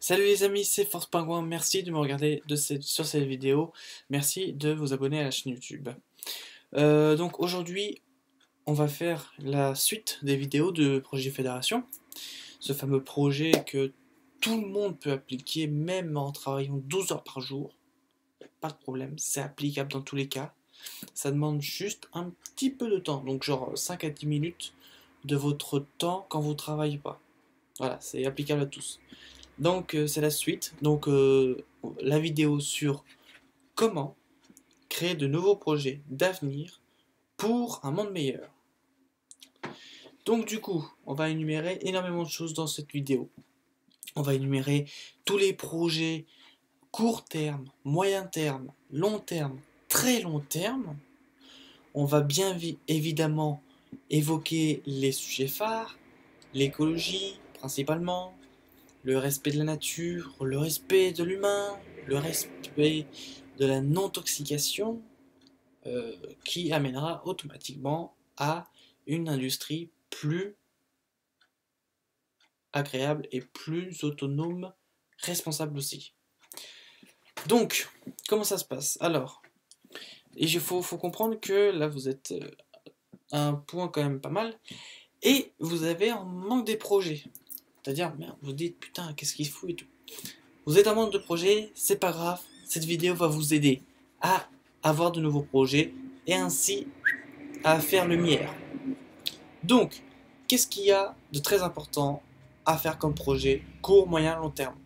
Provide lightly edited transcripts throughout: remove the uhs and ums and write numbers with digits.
Salut les amis, c'est Force Pingouin, merci de me regarder sur cette vidéo, merci de vous abonner à la chaîne YouTube. Donc aujourd'hui, on va faire la suite des vidéos de Projet Fédération, ce fameux projet que tout le monde peut appliquer, même en travaillant 12 heures par jour, pas de problème, c'est applicable dans tous les cas, ça demande juste un petit peu de temps, donc genre 5 à 10 minutes de votre temps quand vous travaillez pas. Voilà, c'est applicable à tous. Donc c'est la suite. Donc la vidéo sur comment créer de nouveaux projets d'avenir pour un monde meilleur. Donc du coup, on va énumérer énormément de choses dans cette vidéo. On va énumérer tous les projets court terme, moyen terme, long terme, très long terme. On va bien évidemment évoquer les sujets phares, l'écologie principalement, le respect de la nature, le respect de l'humain, le respect de la non-toxication, qui amènera automatiquement à une industrie plus agréable et plus autonome, responsable aussi. Donc, comment ça se passe? Alors, il faut comprendre que là vous êtes à un point quand même pas mal, et vous avez un manque des projets. C'est-à-dire, merde, vous dites putain, qu'est-ce qu'il fout et tout. Vous êtes un manque de projets, c'est pas grave, cette vidéo va vous aider à avoir de nouveaux projets et ainsi à faire lumière. Donc, qu'est-ce qu'il y a de très important à faire comme projet court, moyen, long terme?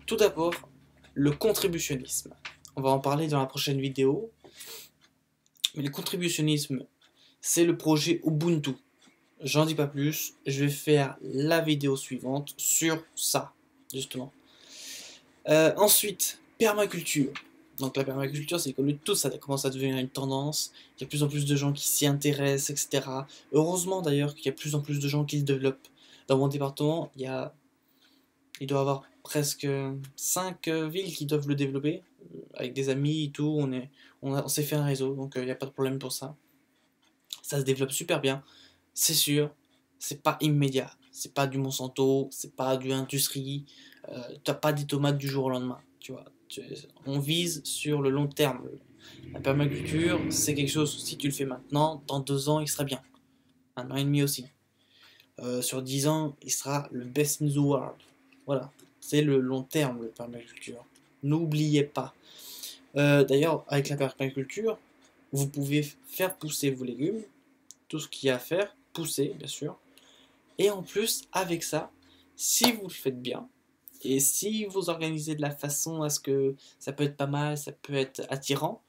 Tout d'abord, le contributionnisme. On va en parler dans la prochaine vidéo. Mais le contributionnisme, c'est le projet Ubuntu. J'en dis pas plus, je vais faire la vidéo suivante sur ça, justement. Ensuite, permaculture. Donc la permaculture, c'est connu de tous, ça commence à devenir une tendance. Il y a de plus en plus de gens qui s'y intéressent, etc. Heureusement d'ailleurs qu'il y a de plus en plus de gens qui le développent. Dans mon département, il doit y avoir presque 5 villes qui doivent le développer. Avec des amis et tout, on s'est fait un réseau, donc il n'y a pas de problème pour ça. Ça se développe super bien, c'est sûr. C'est pas immédiat, c'est pas du Monsanto, c'est pas du industrie. T'as pas des tomates du jour au lendemain, tu vois. On vise sur le long terme. La permaculture, c'est quelque chose, si tu le fais maintenant, dans 2 ans, il sera bien. 1 an et demi aussi. Sur 10 ans, il sera le best in the world. Voilà, c'est le long terme, la permaculture. N'oubliez pas. D'ailleurs, avec la permaculture, vous pouvez faire pousser vos légumes, tout ce qu'il y a à faire, pousser, bien sûr. Et en plus, avec ça, si vous le faites bien, et si vous organisez de la façon à ce que ça peut être pas mal, ça peut être attirant,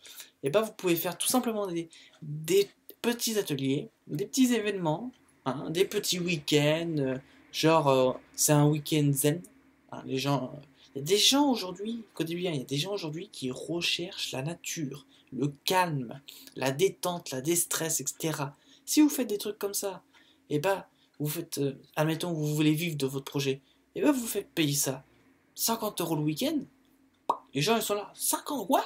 et ben vous pouvez faire tout simplement des petits ateliers, des petits événements, hein, des petits week-ends, genre c'est un week-end zen. Hein, il y a des gens aujourd'hui, écoutez bien, il y a des gens aujourd'hui qui recherchent la nature, le calme, la détente, la déstress, etc. Si vous faites des trucs comme ça, et ben vous faites, admettons que vous voulez vivre de votre projet, et ben vous faites payer ça 50 € le week-end. Les gens ils sont là, 50 what?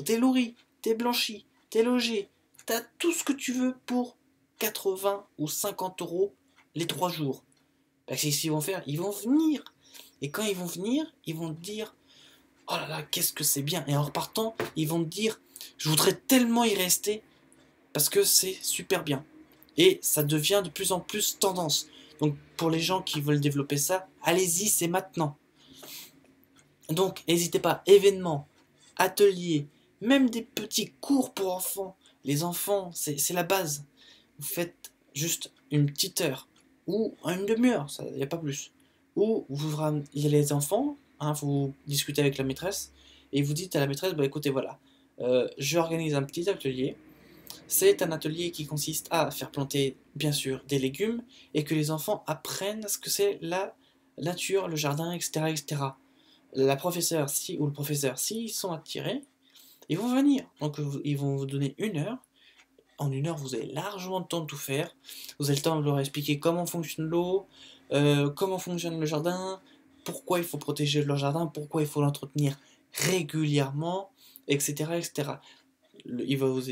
T'es nourri, t'es blanchi, t'es logé, t'as tout ce que tu veux pour 80 ou 50 € les 3 jours. Ben, c'est ce qu'ils vont faire, ils vont venir. Et quand ils vont venir, ils vont te dire, oh là là, qu'est-ce que c'est bien. Et en repartant, ils vont te dire, je voudrais tellement y rester parce que c'est super bien. Et ça devient de plus en plus tendance. Donc pour les gens qui veulent développer ça, allez-y, c'est maintenant. Donc n'hésitez pas, événements, ateliers, même des petits cours pour enfants. Les enfants, c'est la base. Vous faites juste une petite heure ou une demi-heure, il n'y a pas plus. Ou il y a les enfants, hein, vous discutez avec la maîtresse et vous dites à la maîtresse, bah écoutez voilà, j'organise un petit atelier. C'est un atelier qui consiste à faire planter, bien sûr, des légumes et que les enfants apprennent ce que c'est la nature, le jardin, etc., etc. La professeure, ou le professeur, s'ils sont attirés, ils vont venir. Donc, ils vont vous donner 1 heure. En 1 heure, vous avez largement le temps de tout faire. Vous avez le temps de leur expliquer comment fonctionne l'eau, comment fonctionne le jardin, pourquoi il faut protéger leur jardin, pourquoi il faut l'entretenir régulièrement, etc., etc. Il va vous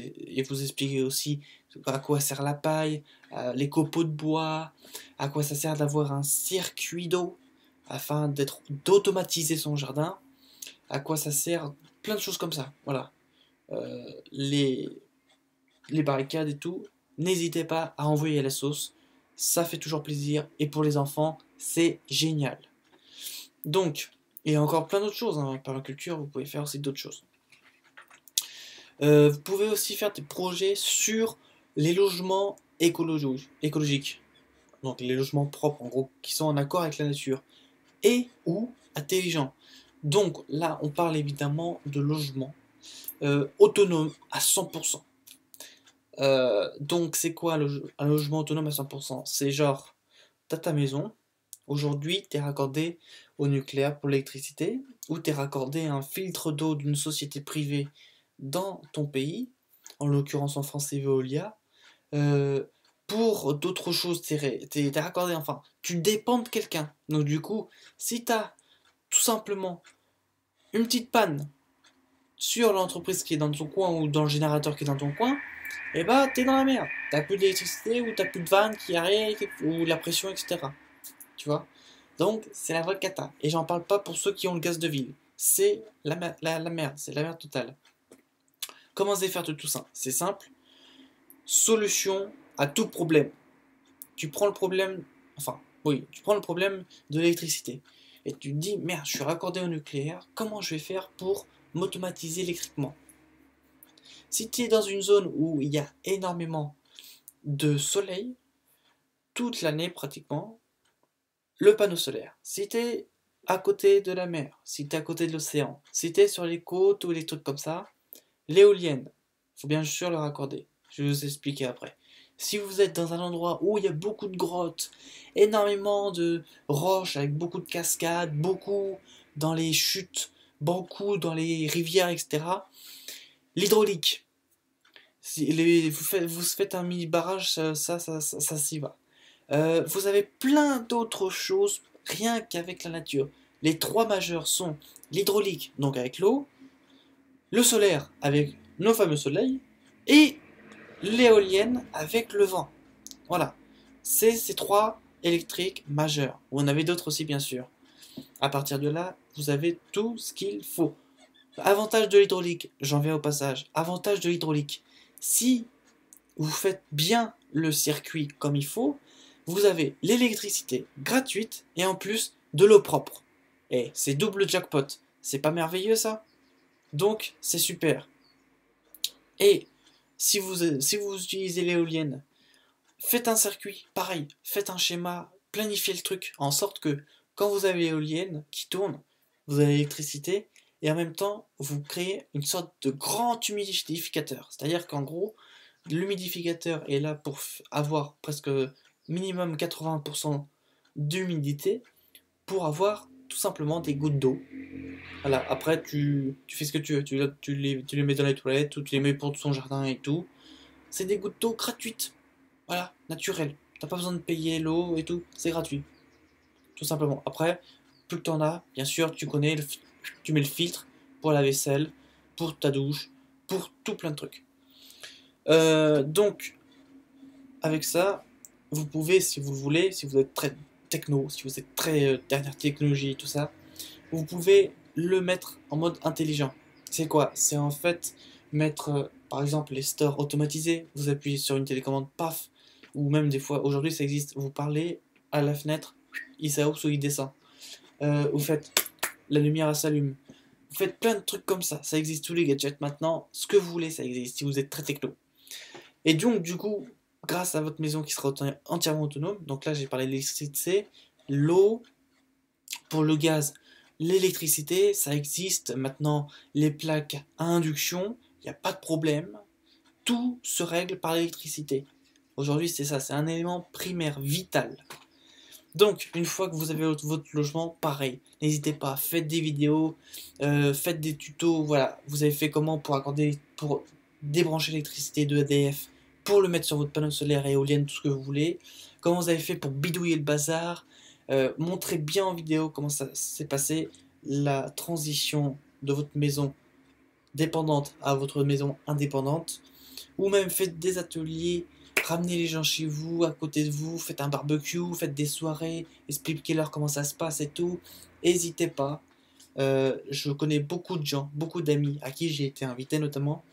expliquer aussi à quoi sert la paille, les copeaux de bois, à quoi ça sert d'avoir un circuit d'eau. afin d'automatiser son jardin. À quoi ça sert? Plein de choses comme ça, voilà. Les barricades et tout, n'hésitez pas à envoyer la sauce, ça fait toujours plaisir, et pour les enfants, c'est génial. Donc, il y a encore plein d'autres choses, hein. Permaculture, vous pouvez faire aussi d'autres choses. Vous pouvez aussi faire des projets sur les logements écologiques, donc les logements propres en gros, qui sont en accord avec la nature, et ou intelligents. Donc là, on parle évidemment de logements autonomes à 100%. Donc c'est quoi un logement autonome à 100%? C'est genre, t'as ta maison, aujourd'hui t'es raccordé au nucléaire pour l'électricité, ou t'es raccordé à un filtre d'eau d'une société privée dans ton pays, en l'occurrence en France c'est Veolia. Pour d'autres choses, t'es raccordé, enfin, tu dépends de quelqu'un. Donc du coup, si t'as tout simplement une petite panne sur l'entreprise qui est dans ton coin ou dans le générateur qui est dans ton coin, et bah t'es dans la merde. T'as plus d'électricité ou t'as plus de vanne qui arrive ou la pression, etc. Tu vois? Donc c'est la vraie cata. Et j'en parle pas pour ceux qui ont le gaz de ville. C'est la merde, c'est la merde totale. Comment se défaire de tout ça? C'est simple. Solution à tout problème. Tu prends le problème, enfin, oui, tu prends le problème de l'électricité. Et tu te dis, merde, je suis raccordé au nucléaire, comment je vais faire pour m'automatiser électriquement? Si tu es dans une zone où il y a énormément de soleil, toute l'année pratiquement, le panneau solaire. Si tu es à côté de la mer, si tu es à côté de l'océan, si tu es sur les côtes ou les trucs comme ça, l'éolienne, faut bien sûr le raccorder. Je vais vous expliquer après. Si vous êtes dans un endroit où il y a beaucoup de grottes, énormément de roches avec beaucoup de cascades, beaucoup dans les chutes, beaucoup dans les rivières, etc., l'hydraulique. Si vous faites un mini barrage, ça s'y va. Vous avez plein d'autres choses rien qu'avec la nature. Les trois majeurs sont l'hydraulique, donc avec l'eau, le solaire avec nos fameux soleils, et l'éolienne avec le vent. Voilà. C'est ces trois électriques majeurs. Vous en avez d'autres aussi, bien sûr. À partir de là, vous avez tout ce qu'il faut. Avantage de l'hydraulique, j'en viens au passage. Avantage de l'hydraulique. Si vous faites bien le circuit comme il faut, vous avez l'électricité gratuite et en plus de l'eau propre. Et c'est double jackpot. C'est pas merveilleux ça? Donc c'est super. Et si vous utilisez l'éolienne, faites un circuit, pareil, faites un schéma, planifiez le truc, en sorte que quand vous avez l'éolienne qui tourne, vous avez l'électricité, et en même temps, vous créez une sorte de grand humidificateur. C'est-à-dire qu'en gros, l'humidificateur est là pour avoir presque minimum 80% d'humidité, pour avoir tout simplement des gouttes d'eau. Voilà, après tu fais ce que tu veux, tu les mets dans les toilettes, ou tu les mets pour ton jardin et tout. C'est des gouttes d'eau gratuites. Voilà, naturel. T'as pas besoin de payer l'eau et tout, c'est gratuit. Tout simplement. Après, plus que t'en as, bien sûr, tu connais, tu mets le filtre pour la vaisselle, pour ta douche, pour tout plein de trucs. Donc, avec ça, vous pouvez, si vous voulez, si vous êtes très techno, si vous êtes très dernière technologie, tout ça, vous pouvez le mettre en mode intelligent. C'est quoi? C'est en fait mettre, par exemple, les stores automatisés. Vous appuyez sur une télécommande, paf, ou même des fois, aujourd'hui ça existe, vous parlez à la fenêtre, il s'ouvre ou il descend. Vous faites, la lumière s'allume. Vous faites plein de trucs comme ça existe tous les gadgets maintenant, ce que vous voulez ça existe, si vous êtes très techno. Et donc du coup, grâce à votre maison qui sera entièrement autonome, donc là j'ai parlé de l'électricité, l'eau, pour le gaz, l'électricité, ça existe maintenant, les plaques à induction, il n'y a pas de problème, tout se règle par l'électricité. Aujourd'hui c'est ça, c'est un élément primaire, vital. Donc, une fois que vous avez votre logement, pareil, n'hésitez pas, faites des vidéos, faites des tutos, voilà, vous avez fait comment pour débrancher l'électricité de EDF, pour le mettre sur votre panneau solaire et éolienne, tout ce que vous voulez, comment vous avez fait pour bidouiller le bazar, montrez bien en vidéo comment ça s'est passé, la transition de votre maison dépendante à votre maison indépendante, ou même faites des ateliers, ramenez les gens chez vous, à côté de vous, faites un barbecue, faites des soirées, expliquez-leur comment ça se passe et tout. N'hésitez pas. Je connais beaucoup de gens, beaucoup d'amis à qui j'ai été invité notamment,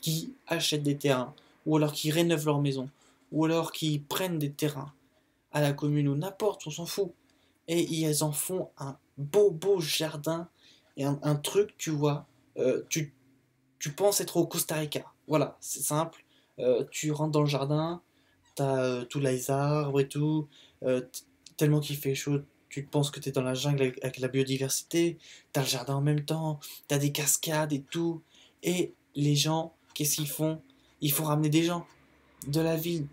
qui achètent des terrains, ou alors qui rénovent leur maison, ou alors qui prennent des terrains à la commune ou n'importe, on s'en fout. Et ils en font un beau jardin et un truc, tu vois. Tu penses être au Costa Rica. Voilà, c'est simple. Tu rentres dans le jardin, t'as tous les arbres et tout. euh, t- Tellement qu'il fait chaud, tu penses que t'es dans la jungle avec la biodiversité. T'as le jardin en même temps, t'as des cascades et tout. Et les gens, qu'est-ce qu'ils font? Ils font ramener des gens de la ville,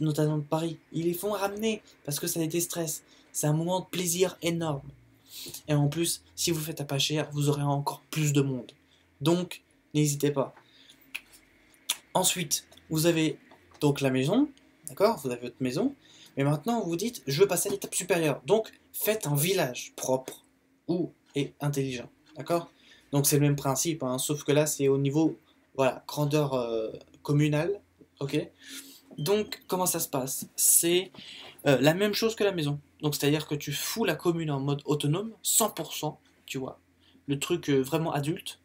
notamment de Paris. Ils les font ramener parce que ça les déstresse. C'est un moment de plaisir énorme. Et en plus, si vous faites à pas cher, vous aurez encore plus de monde. Donc, n'hésitez pas. Ensuite, vous avez donc la maison, d'accord? Vous avez votre maison. Mais maintenant, vous vous dites, je veux passer à l'étape supérieure. Donc, faites un village propre ou et intelligent, d'accord? Donc, c'est le même principe, hein, sauf que là, c'est au niveau, voilà, grandeur communale, ok? Donc, comment ça se passe? C'est la même chose que la maison. Donc, c'est-à-dire que tu fous la commune en mode autonome, 100%, tu vois. Le truc vraiment adulte.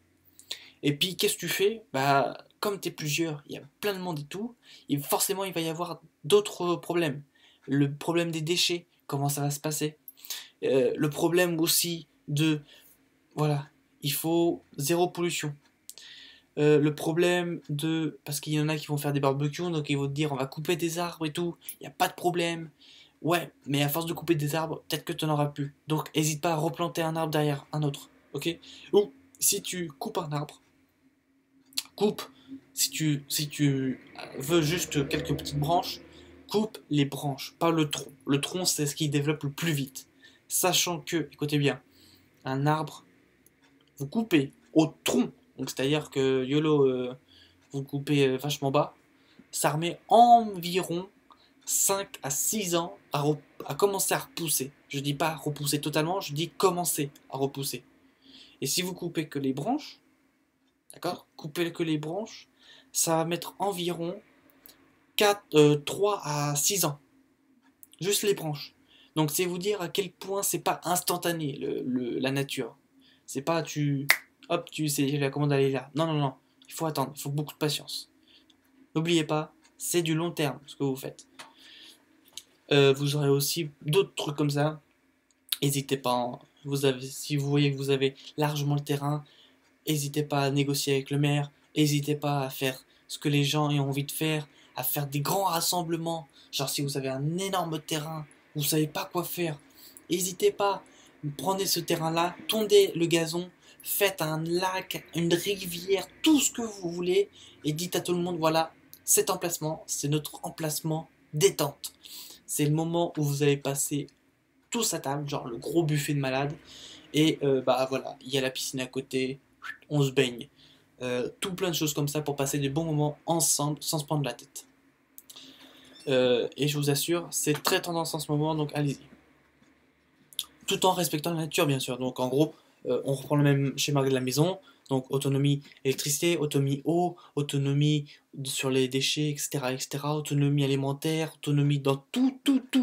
Et puis, qu'est-ce que tu fais? Bah, comme t'es plusieurs, il y a plein de monde et tout, et forcément, il va y avoir d'autres problèmes. Le problème des déchets, comment ça va se passer? Le problème aussi de, voilà, il faut zéro pollution. Le problème de, parce qu'il y en a qui vont faire des barbecues, donc ils vont te dire on va couper des arbres et tout, il n'y a pas de problème. Ouais, mais à force de couper des arbres, peut-être que tu n'en auras plus. Donc, n'hésite pas à replanter un arbre derrière un autre, ok? Ou, si tu coupes un arbre, coupe, si tu veux juste quelques petites branches, coupe les branches, pas le tronc. Le tronc, c'est ce qui développe le plus vite. Sachant que, écoutez bien, un arbre, vous coupez au tronc, donc c'est-à-dire que YOLO, vous coupez vachement bas, ça remet environ 5 à 6 ans à commencer à repousser. Je dis pas repousser totalement, je dis commencer à repousser. Et si vous coupez que les branches, d'accord? Coupez que les branches, ça va mettre environ 3 à 6 ans. Juste les branches. Donc c'est vous dire à quel point c'est pas instantané la nature. C'est pas hop, tu sais la commande d'aller là. Non, non, non. Il faut attendre, il faut beaucoup de patience. N'oubliez pas, c'est du long terme ce que vous faites. Vous aurez aussi d'autres trucs comme ça. N'hésitez pas. Hein. Si vous voyez que vous avez largement le terrain, n'hésitez pas à négocier avec le maire. N'hésitez pas à faire ce que les gens ont envie de faire, à faire des grands rassemblements. Genre si vous avez un énorme terrain, vous savez pas quoi faire, n'hésitez pas. Prenez ce terrain-là, tondez le gazon, faites un lac, une rivière, tout ce que vous voulez, et dites à tout le monde, voilà, cet emplacement, c'est notre emplacement détente. C'est le moment où vous allez passer tous à table, genre le gros buffet de malade, et bah voilà, il y a la piscine à côté, on se baigne. Tout plein de choses comme ça pour passer des bons moments ensemble sans se prendre la tête. Et je vous assure, c'est très tendance en ce moment, donc allez-y. Tout en respectant la nature, bien sûr. Donc en gros, on reprend le même schéma que de la maison. Donc autonomie électricité, autonomie eau, autonomie sur les déchets, etc., etc., autonomie alimentaire, autonomie dans tout,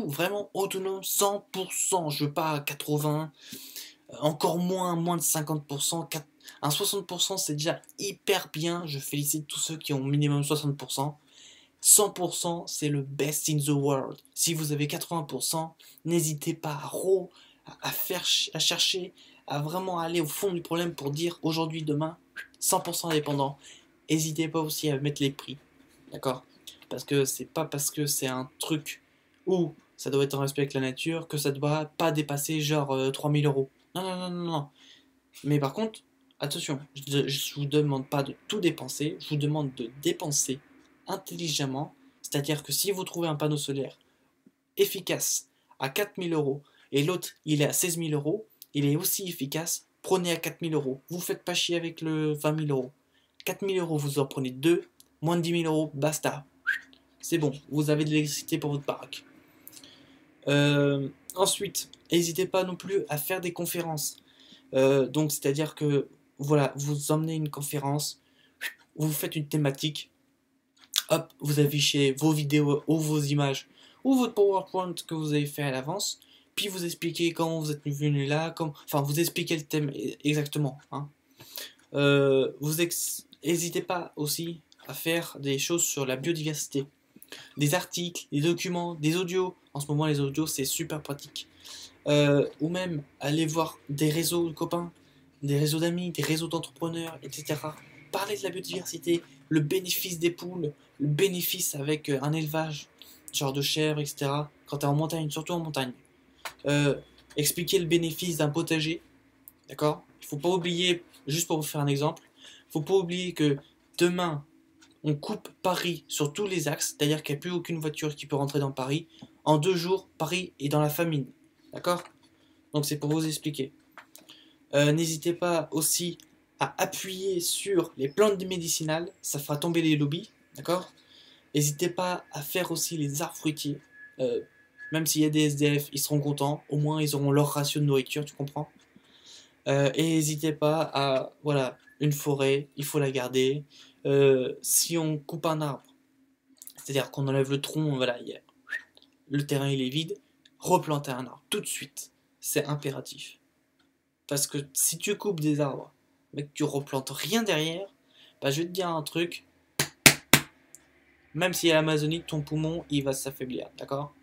vraiment autonome 100%. Je veux pas 80, encore moins de 50%. Un 60% c'est déjà hyper bien. Je félicite tous ceux qui ont minimum 60%. 100% c'est le best in the world. Si vous avez 80%, n'hésitez pas à chercher, à vraiment aller au fond du problème pour dire aujourd'hui, demain, 100% indépendant. N'hésitez pas aussi à mettre les prix, d'accord? Parce que c'est pas parce que c'est un truc où ça doit être en respect avec la nature que ça doit pas dépasser genre 3000 euros. Non, non, non, non, non. Mais par contre, attention, je vous demande pas de tout dépenser, je vous demande de dépenser intelligemment. C'est-à-dire que si vous trouvez un panneau solaire efficace à 4000 euros et l'autre il est à 16 000 euros, il est aussi efficace, prenez à 4000 euros. Vous faites pas chier avec le 20 000 euros. 4000 euros, vous en prenez deux, moins de 10 000 euros, basta. C'est bon, vous avez de l'électricité pour votre baraque. Ensuite, n'hésitez pas non plus à faire des conférences. Donc, c'est-à-dire que, voilà, vous emmenez une conférence, vous faites une thématique. hop, vous affichez vos vidéos ou vos images ou votre PowerPoint que vous avez fait à l'avance, puis vous expliquez comment vous êtes venu là, enfin vous expliquez le thème exactement. Hein. N'hésitez pas aussi à faire des choses sur la biodiversité, des articles, des documents, des audios. En ce moment, les audios c'est super pratique. Ou même aller voir des réseaux de copains, des réseaux d'amis, des réseaux d'entrepreneurs, etc. Parler de la biodiversité, le bénéfice des poules, le bénéfice avec un élevage, genre de chèvres, etc. Quand tu es en montagne, surtout en montagne. Expliquer le bénéfice d'un potager, d'accord? Il faut pas oublier, juste pour vous faire un exemple, il faut pas oublier que demain, on coupe Paris sur tous les axes, c'est-à-dire qu'il n'y a plus aucune voiture qui peut rentrer dans Paris. En 2 jours, Paris est dans la famine, d'accord? Donc c'est pour vous expliquer. N'hésitez pas aussi à appuyer sur les plantes médicinales, ça fera tomber les lobbies, d'accord? N'hésitez pas à faire aussi les arbres fruitiers. Même s'il y a des SDF, ils seront contents, au moins ils auront leur ration de nourriture, tu comprends? Et n'hésitez pas à, voilà, une forêt, il faut la garder. Si on coupe un arbre, c'est-à-dire qu'on enlève le tronc, voilà, le terrain il est vide, replanter un arbre tout de suite, c'est impératif. Parce que si tu coupes des arbres, mais que tu replantes rien derrière, bah je vais te dire un truc, même si à l'Amazonie, ton poumon il va s'affaiblir, d'accord?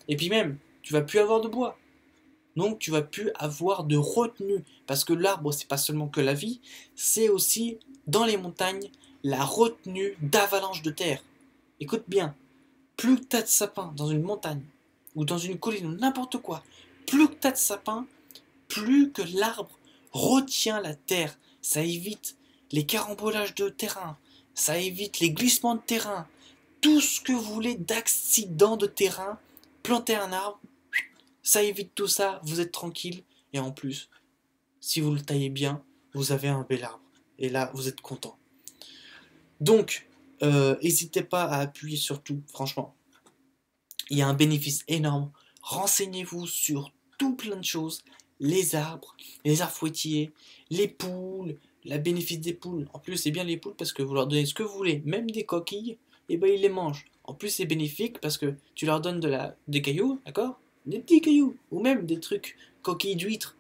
Et puis même, tu vas plus avoir de bois. Donc tu vas plus avoir de retenue. Parce que l'arbre, c'est pas seulement que la vie, c'est aussi, dans les montagnes, la retenue d'avalanche de terre. Écoute bien, plus que t'as de sapins dans une montagne, ou dans une colline, ou n'importe quoi, plus que t'as de sapins, plus que l'arbre retient la terre. Ça évite les carambolages de terrain, ça évite les glissements de terrain, tout ce que vous voulez d'accidents de terrain, planter un arbre, ça évite tout ça, vous êtes tranquille, et en plus, si vous le taillez bien, vous avez un bel arbre. Et là, vous êtes content. Donc, n'hésitez pas à appuyer sur tout, franchement. Il y a un bénéfice énorme. Renseignez-vous sur tout plein de choses. Les arbres fruitiers, les poules, la bénéfice des poules. En plus, c'est bien les poules parce que vous leur donnez ce que vous voulez, même des coquilles, et ben ils les mangent. En plus, c'est bénéfique parce que tu leur donnes des cailloux, d'accord? Des petits cailloux, ou même des trucs, coquilles d'huîtres.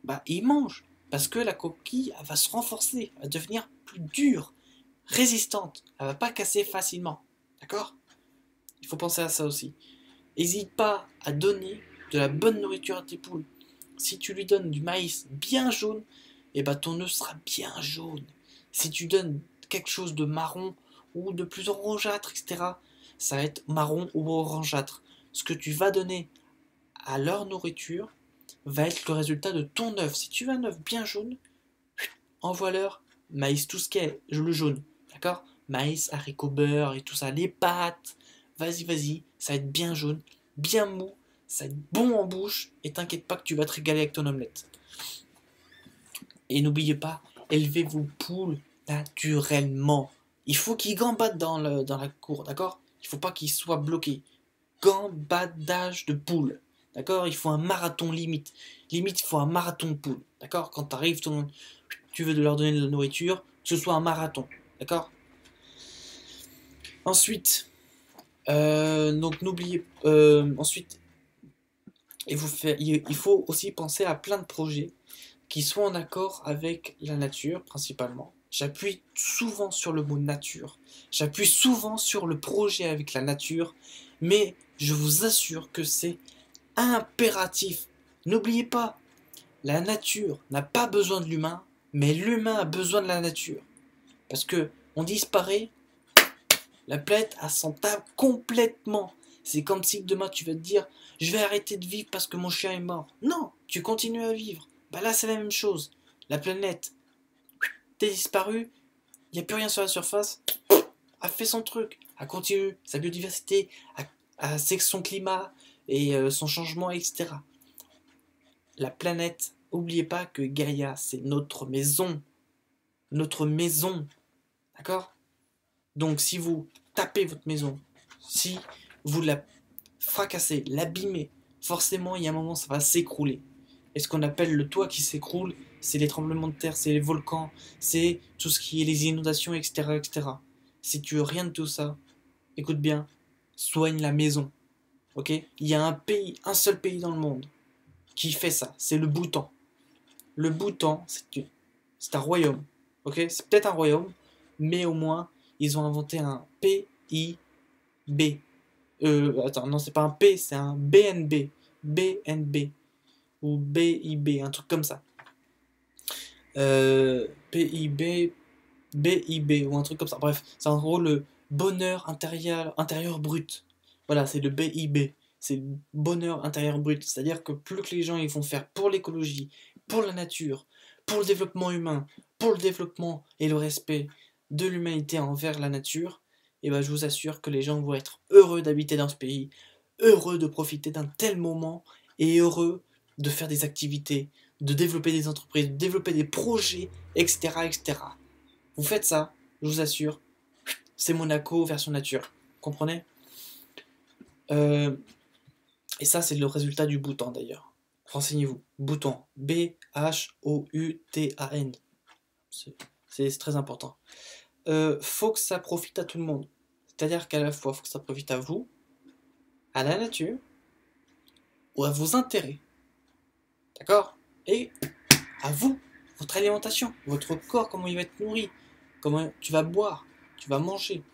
Bah, ils mangent parce que la coquille elle va se renforcer, elle va devenir plus dure, résistante, elle va pas casser facilement, d'accord? Il faut penser à ça aussi. N'hésite pas à donner de la bonne nourriture à tes poules. Si tu lui donnes du maïs bien jaune, et ben ton œuf sera bien jaune. Si tu donnes quelque chose de marron ou de plus orangeâtre, etc., ça va être marron ou orangeâtre. Ce que tu vas donner à leur nourriture va être le résultat de ton œuf. Si tu veux un œuf bien jaune, envoie-leur maïs, tout ce qui est le jaune, d'accord? Maïs, haricots beurre et tout ça, les pâtes. Vas-y, ça va être bien jaune, bien mou, ça va être bon en bouche, et t'inquiète pas que tu vas te régaler avec ton omelette. Et n'oubliez pas, élevez vos poules naturellement. Il faut qu'ils gambadent dans la cour, d'accord? Il faut pas qu'ils soient bloqués. Gambadage de poules, d'accord? Il faut un marathon limite. Limite, il faut un marathon de poules, d'accord? Quand t'arrives, tu veux leur donner de la nourriture, que ce soit un marathon, d'accord? Ensuite, donc n'oubliez ensuite il faut aussi penser à plein de projets qui soient en accord avec la nature principalement. J'appuie souvent sur le mot nature. J'appuie souvent sur le projet avec la nature, mais je vous assure que c'est impératif. N'oubliez pas, la nature n'a pas besoin de l'humain, mais l'humain a besoin de la nature. Parce que on disparaît, la planète s'en tape complètement. C'est comme si demain tu vas te dire je vais arrêter de vivre parce que mon chien est mort. Non, tu continues à vivre. Bah là c'est la même chose. La planète, t'es disparu, il n'y a plus rien sur la surface, a fait son truc, a continué sa biodiversité, a son climat et son changement, etc. La planète, n'oubliez pas que Gaïa c'est notre maison. Notre maison. D'accord? Donc si vous tapez votre maison, si vous la fracassez, l'abîmez, forcément il y a un moment ça va s'écrouler. Et ce qu'on appelle le toit qui s'écroule, c'est les tremblements de terre, c'est les volcans, c'est tout ce qui est les inondations, etc. etc. Si tu veux rien de tout ça, écoute bien, soigne la maison. Ok? Il y a un seul pays dans le monde qui fait ça, c'est le Bhoutan. Le Bhoutan, c'est un royaume. Ok? C'est peut-être un royaume, mais au moins, ils ont inventé un PIB. Attends, non, c'est pas un P, c'est un BNB. BNB. Ou BIB, un truc comme ça. PIB, BIB, ou un truc comme ça. Bref, c'est en gros le bonheur intérieur brut. Voilà, c'est le BIB. C'est le bonheur intérieur brut. C'est-à-dire que plus que les gens ils vont faire pour l'écologie, pour la nature, pour le développement humain, pour le développement et le respect de l'humanité envers la nature, et ben je vous assure que les gens vont être heureux d'habiter dans ce pays, heureux de profiter d'un tel moment et heureux de faire des activités, de développer des entreprises, de développer des projets, etc., etc. Vous faites ça, je vous assure, c'est Monaco version nature. Comprenez? Et ça, c'est le résultat du Bhoutan d'ailleurs. Renseignez-vous. Bhoutan. B-H-O-U-T-A-N. C'est très important. Faut que ça profite à tout le monde. C'est-à-dire qu'à la fois, faut que ça profite à vous, à la nature, ou à vos intérêts. D'accord? Et à vous, votre alimentation, votre corps, comment il va être nourri, comment tu vas boire, tu vas manger,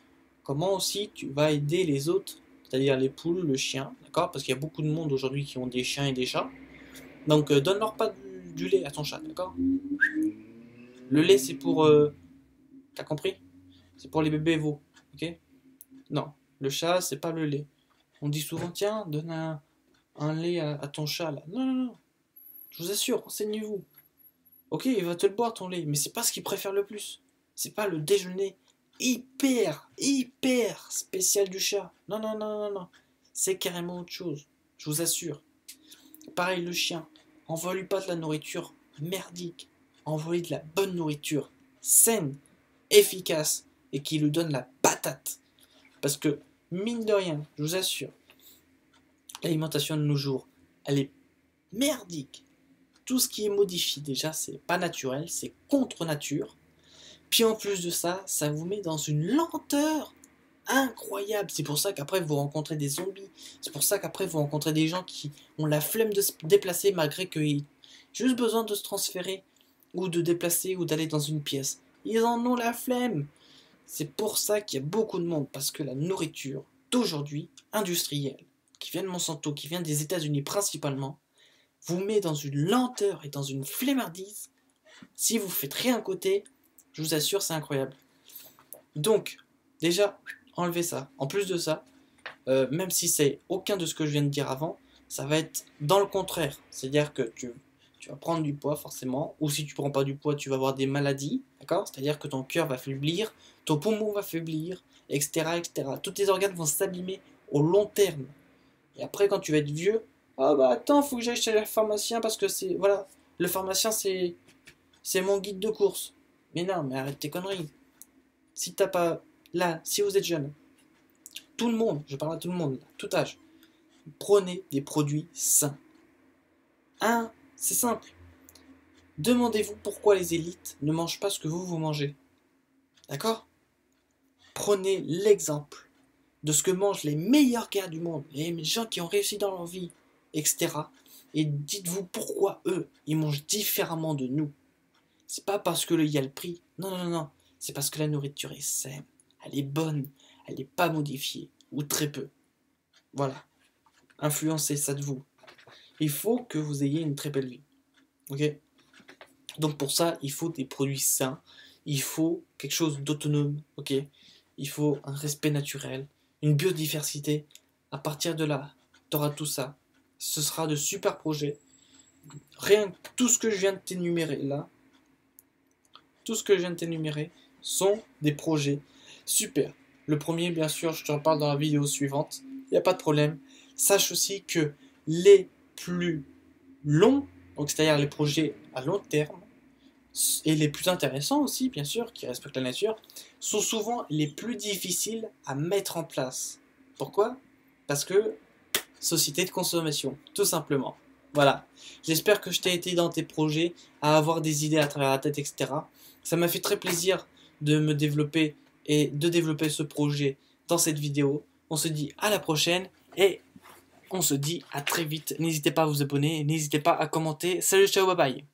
comment aussi tu vas aider les autres, c'est-à-dire les poules, le chien, d'accord? Parce qu'il y a beaucoup de monde aujourd'hui qui ont des chiens et des chats. Donc donne-leur pas du lait à ton chat, d'accord? Le lait c'est pour... t'as compris? C'est pour les bébés veaux, ok? Non, le chat c'est pas le lait. On dit souvent, tiens, donne un lait à ton chat là. Non, non, non, je vous assure, renseignez-vous. Ok, il va te le boire ton lait, mais c'est pas ce qu'il préfère le plus. C'est pas le déjeuner hyper spécial du chat. Non, non, non, non, non. C'est carrément autre chose. Je vous assure. Pareil, le chien. Envoie-lui pas de la nourriture merdique. Envoie-lui de la bonne nourriture. Saine, efficace, et qui lui donne la patate. Parce que, mine de rien, je vous assure, l'alimentation de nos jours, elle est merdique. Tout ce qui est modifié, déjà, c'est pas naturel, c'est contre nature. Puis en plus de ça, ça vous met dans une lenteur incroyable. C'est pour ça qu'après vous rencontrez des zombies. C'est pour ça qu'après vous rencontrez des gens qui ont la flemme de se déplacer malgré qu'ils ont juste besoin de se transférer ou de déplacer ou d'aller dans une pièce. Ils en ont la flemme. C'est pour ça qu'il y a beaucoup de monde parce que la nourriture d'aujourd'hui, industrielle, qui vient de Monsanto, qui vient des États-Unis principalement, vous met dans une lenteur et dans une flemmardise. Si vous faites rien à côté, je vous assure, c'est incroyable. Donc, déjà, enlevez ça. En plus de ça, même si c'est aucun de ce que je viens de dire avant, ça va être dans le contraire. C'est-à-dire que tu vas prendre du poids forcément, ou si tu prends pas du poids, tu vas avoir des maladies, d'accord? C'est-à-dire que ton cœur va faiblir, ton poumon va faiblir, etc., etc. Tous tes organes vont s'abîmer au long terme. Et après, quand tu vas être vieux, ah bah attends, faut que j'aille chez le pharmacien parce que c'est... Voilà, le pharmacien c'est mon guide de course. Mais non, mais arrête tes conneries. Si t'as pas... Là, si vous êtes jeune, tout le monde, je parle à tout le monde, tout âge, prenez des produits sains. C'est simple. Demandez-vous pourquoi les élites ne mangent pas ce que vous mangez. D'accord? Prenez l'exemple de ce que mangent les meilleurs gars du monde, les gens qui ont réussi dans leur vie, etc. Et dites-vous pourquoi eux, ils mangent différemment de nous. C'est pas parce que il y a le prix. Non, non, non, non. C'est parce que la nourriture est saine. Elle est bonne. Elle n'est pas modifiée. Ou très peu. Voilà. Influencez ça de vous. Il faut que vous ayez une très belle vie. Ok? Donc pour ça, il faut des produits sains. Il faut quelque chose d'autonome. Ok? Il faut un respect naturel. Une biodiversité. À partir de là, tu auras tout ça. Ce sera de super projets. Rien que tout ce que je viens de t'énumérer là, tout ce que je viens de t'énumérer sont des projets super. Le premier, bien sûr, je t'en parle dans la vidéo suivante. Il n'y a pas de problème. Sache aussi que les plus longs, donc c'est-à-dire les projets à long terme, et les plus intéressants aussi, bien sûr, qui respectent la nature, sont souvent les plus difficiles à mettre en place. Pourquoi? Parce que société de consommation, tout simplement. Voilà. J'espère que je t'ai aidé dans tes projets à avoir des idées à travers la tête, etc. Ça m'a fait très plaisir de me développer et de développer ce projet dans cette vidéo. On se dit à la prochaine et on se dit à très vite. N'hésitez pas à vous abonner, n'hésitez pas à commenter. Salut, ciao, bye bye.